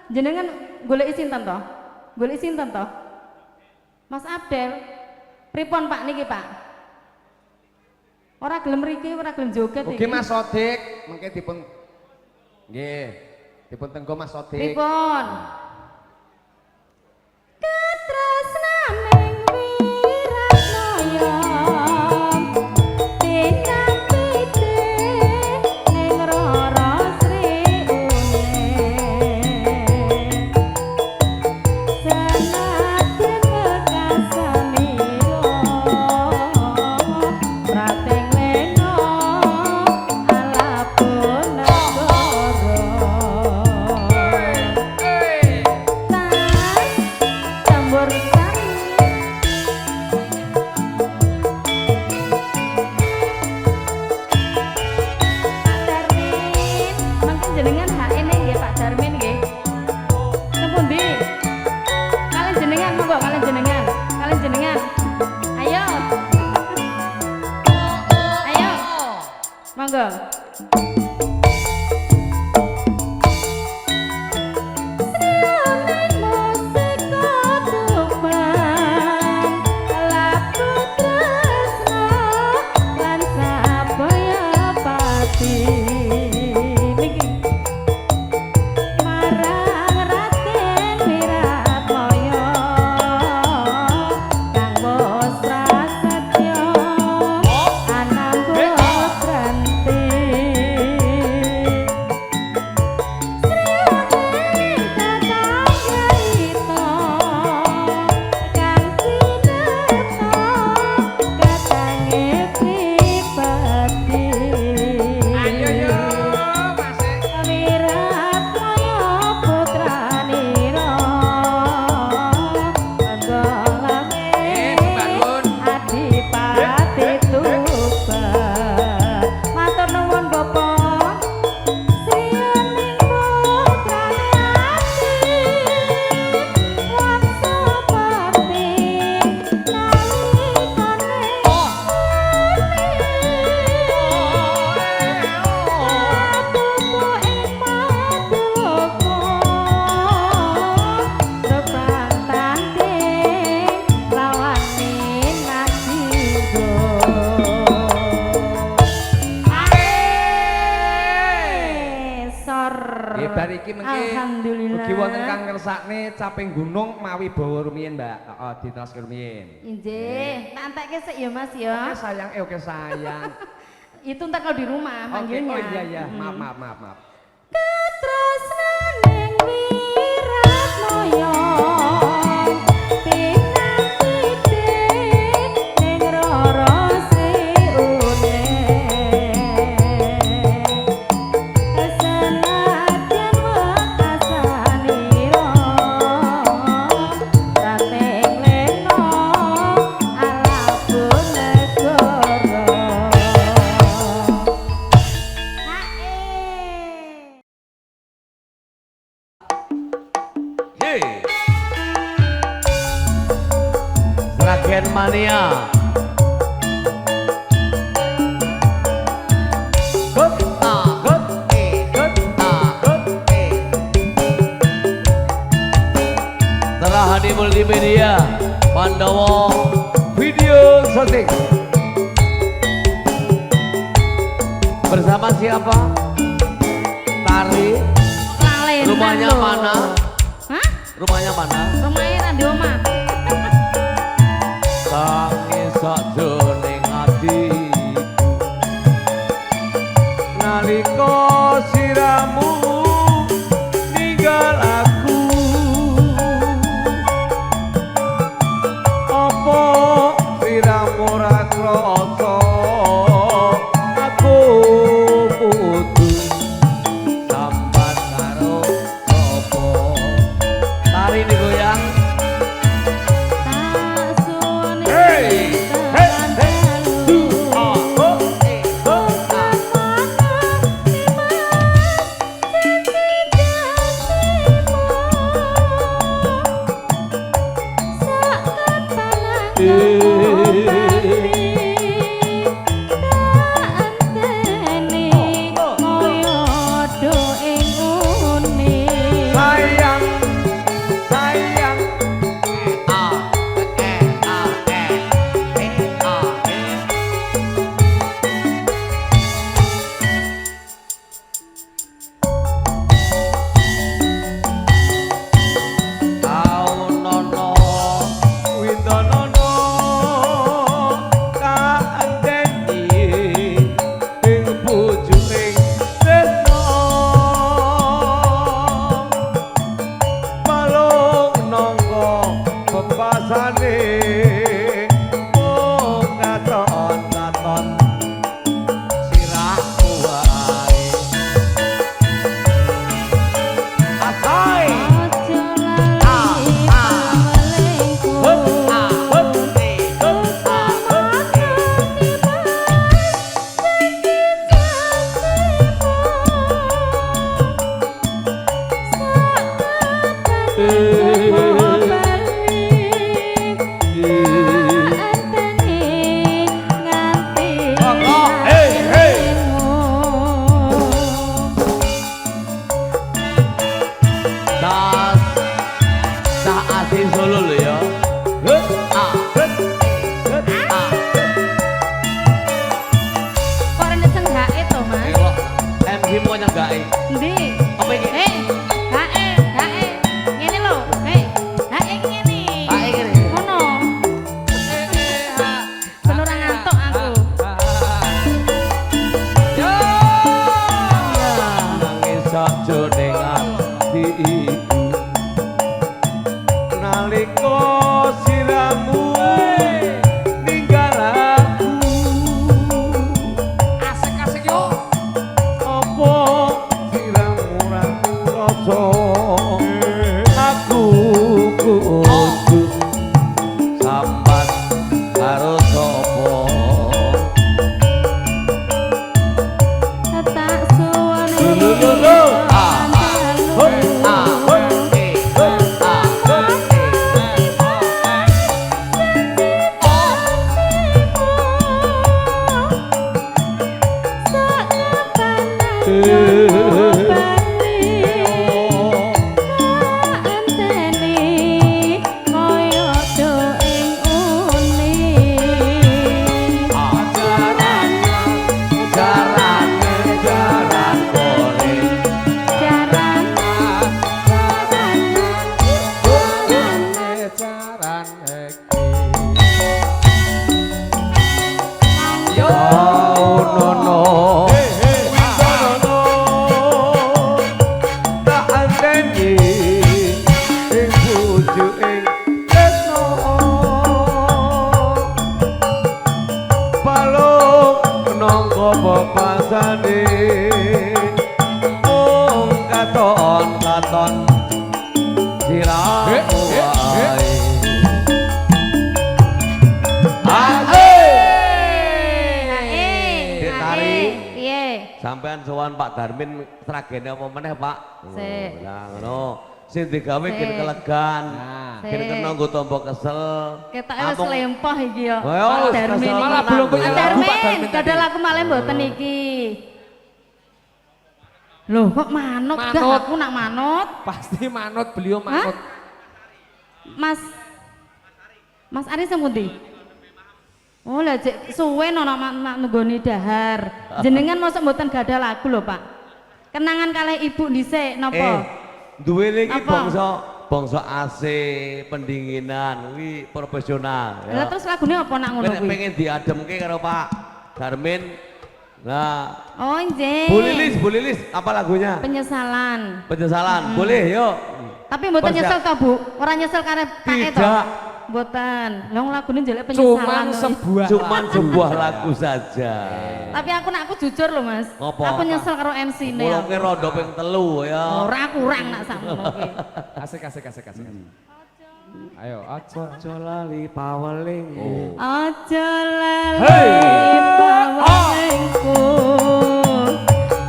Jenengan golek sinten to? Golek sinten to? Mas Abdel. Pripun Pak niki, Pak? Ora gelem mriki, ora gelem joget iki. Mugi Mas Sodik mengke dipun nggih, dipun tenggo Mas Sodik. Pripun? Katresnaning Wiratnaya ngersakne caping gunung mawi bawa rumiyin Mbak. Heeh, ditenaske rumiyin. Injih, tak entekke sik ya Mas ya. Oke sayang, oke sayang. Itu ntar kalau di rumah Oke, manggilnya. oh iya. Maaf. Katresnaning Wiratmaya pinantitik ning Rara Siune senadyan wekasanira rating lena alabun negara. Hey. Sragen Mania. Good, good, good, good. Terahadi multimedia Pandawa Video Shooting. Bersama siapa? Tari. Lalen Rumahnya lho. mana? Hah? Rumahnya mana? Rumahnya kan di omah. Tangi sakjroning atiku nalika siramu ninggal aku apa siramu ora krasa aku putus sambat karo sapa tari digoyang. Tak suwene Hey, hey, hey, do, oh, sayang, sayang. Nono, Windonono, kaandeni ing pucuking tresno. Balung nangka pepasane mung katon-katon sirahku wae. Asai. Solo lho ya. Kok rene senggake to, Mas? MC mau nyenggake. Ndi? Apa iki? Gae. Ngene lho. Gae ngene. Gae ngene. Ngono. Ben ora ngantuk aku. Yo. Nangis sakjroning atiku. Nalika siramu ninggal aku. Asik-asik yo. Apa siramu ora krasa aku kudu sambat karo sapa. Tak suwene. Lho. pacaran iki. Yo nono tak anteni ing pucuking tresno balung nangka pepasane mung katon siramu wae. Sampean sowan Pak Darmin tragene apa meneh, Pak? Sik. Lah ngono. Sing digawe gen kelegan. Gen kena nggo tombo kesel. Ketoke wis lempah iki ya. Pak Darmin malah belum punya lagu, Pak Darmin tadi. Gak ada lagu malah mboten iki. Loh kok manut gak Manut. aku nak manut? Pasti manut, beliau manut. Mas Ari sing pundi? Oh lah cek suwe nono nunggoni dahar. Jenengan mosok mboten gak ada lagu lho, Pak. Kenangan kalih ibu dhisik napa? Duwe iki Apa? bangsa AC pendinginan kuwi profesional Lah terus lagune apa nak ngono Nek kuwi? pengen diademke karo Pak Darmin. Nah, Oh nggih. Bu Lilis, apa lagunya? Penyesalan. Penyesalan. Boleh, yuk. Tapi mboten Persiap. nyesel to, Bu? Ora nyesel karena pakai to? Tidak. Mboten. Lah wong lagune njelek penyesalan. Cuman sebuah lagu saja. Tapi aku nak aku jujur loh, Mas. Apa? Aku nyesel karo MC-ne. Mula ke rondo ping 3 ya. Ora kurang nak sakmono kuwi. Asik. Ayo, Aja lali paweling. Aja lali pawengku.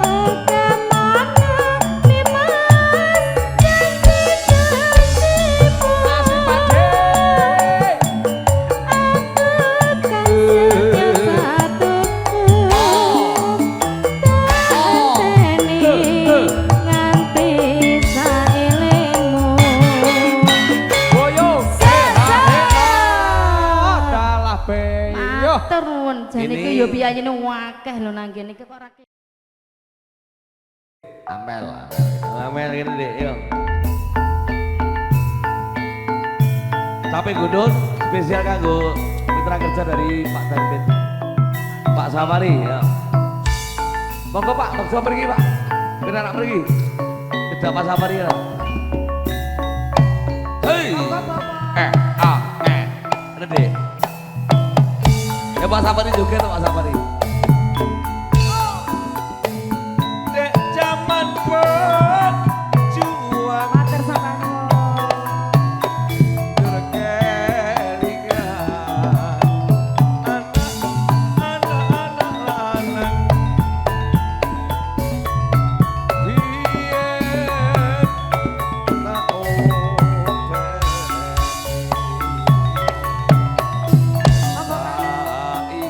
Oke mana limas janji-janjimu. Aku kan satu-satuku. Tanteni nganti saelengmu. boyo. Dalah be. Yo. Matur nuwun, jane Ini- iki yo biyayene akeh lho nang kene iki kok ora Amel. Amel gini deh, yuk. Capek gudut, spesial kanggo mitra kerja dari Pak Darmin. Pak Safari, ya. Monggo Pak, Pak Safari pergi Pak. Kita nak pergi. Kita Pak Safari ya. Hei. Ada deh. Ya Pak Safari juga tuh Pak Safari. Dek zaman berjuang matur sampeyan. anak-anak lanang biyen tak saiki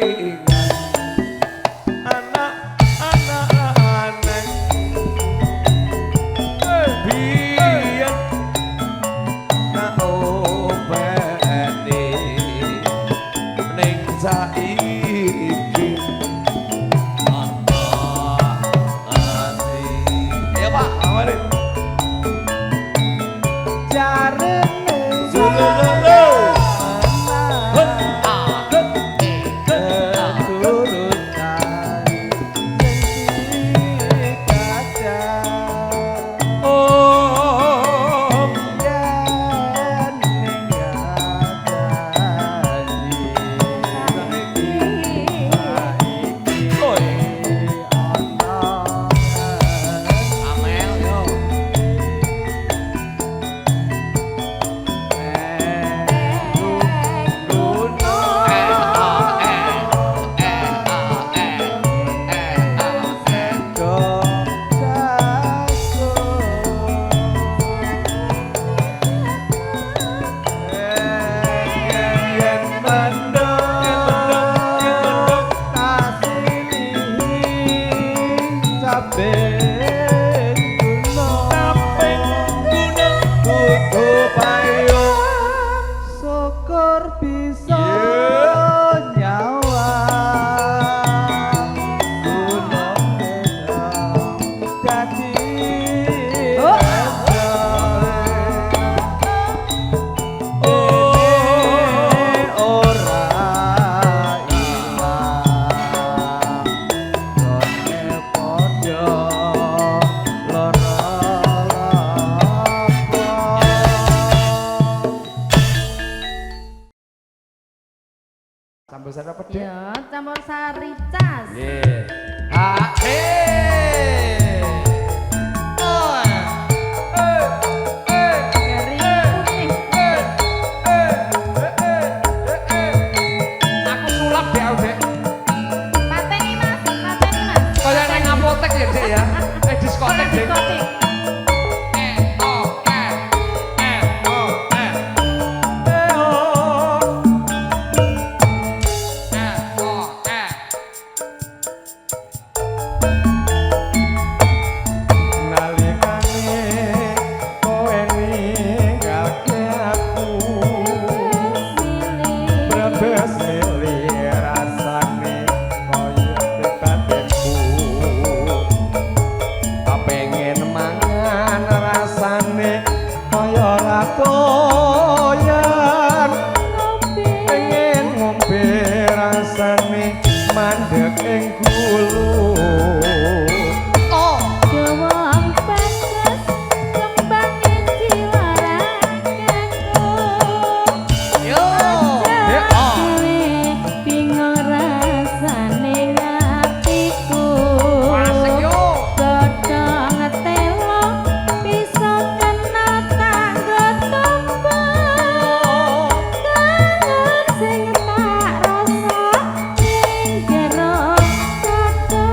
ringan anak-anak aneh biyen nak obeni ning saiki ana ati ya Pak mari jarene zulululu Campur sari apa deh? Ya, campur sari cas. nggih Garing putih. aku sulap deh Dek Pateni Mas, pateni Mas. kaya nang apotek ya Dek ya diskotek Dek Diskotik. mandek ing gulu Jawang panas kembangin jiwarakanku. yo Bingung rasane hatiku. asik yo Godhong telo bisa kena kanggo tumpuk. Kangen sing tak rasa ning jero dada.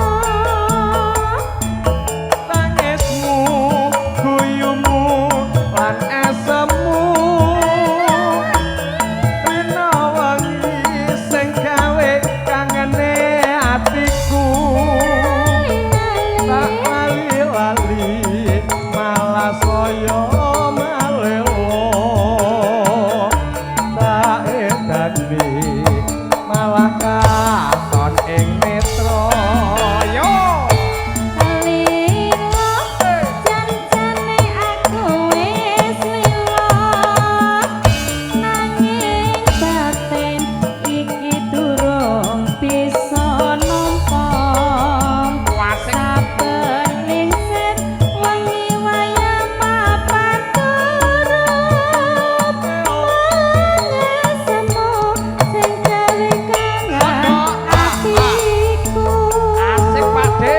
tangismu guyumu lan esemu rina wangi sing gawe kangene atiku tak lali-lali malah saya malelo tak edani malah katon ing netra yo Lilo jan-jane aku wis lilo nanging batin iki durung bisa nampa saben lingser wengi wayah mapan turut mangesemu sing gawe kangen atiku asik Pak De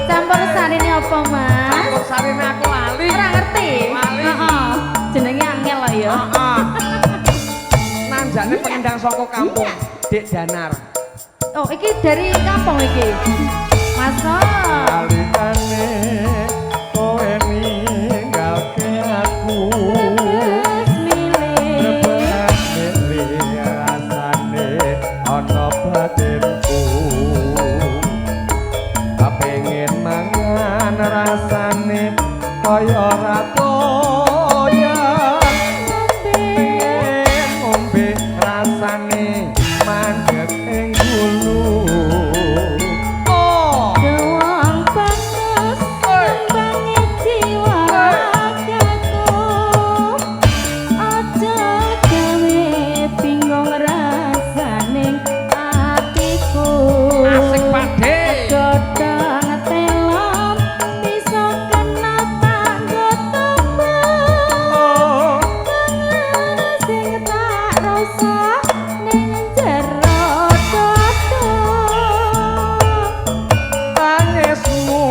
Campur sarine apa, Mas? campur sarine aku lali Ora ngerti. Lali. Heeh. Jenenge angel lho ya. nanjane pengendang saka kampung Dek Danar Oh, iki dari kampung iki. Masa Alikane kowe ninggalke aku. Brebes milih Rasane ana batinku. Kepengin mangan rasane kaya ora toyan. Pengen ngombe rasane mandeg ing gulu. Oh, Doang bagus nembangi jiwa ragaku. Aja gawe bingung rasaning atiku. asik pade. Godhong telom bisa kena tangga tubuh. Sing tak rasa ning jero dodo. Tangismu,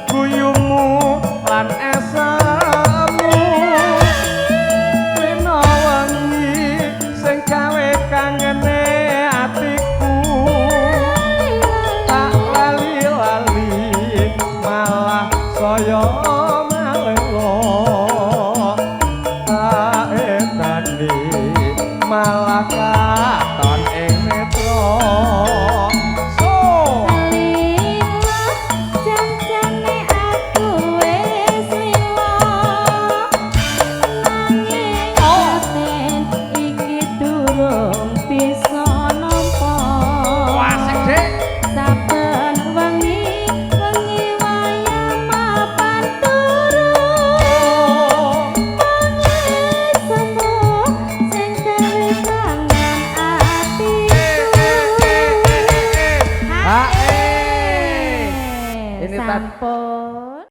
guyumu, lan esamu. Rena wengi sing gawe kangene atiku. Tak lali-lali malah saya malelo. Tak edani malah katon ing netra.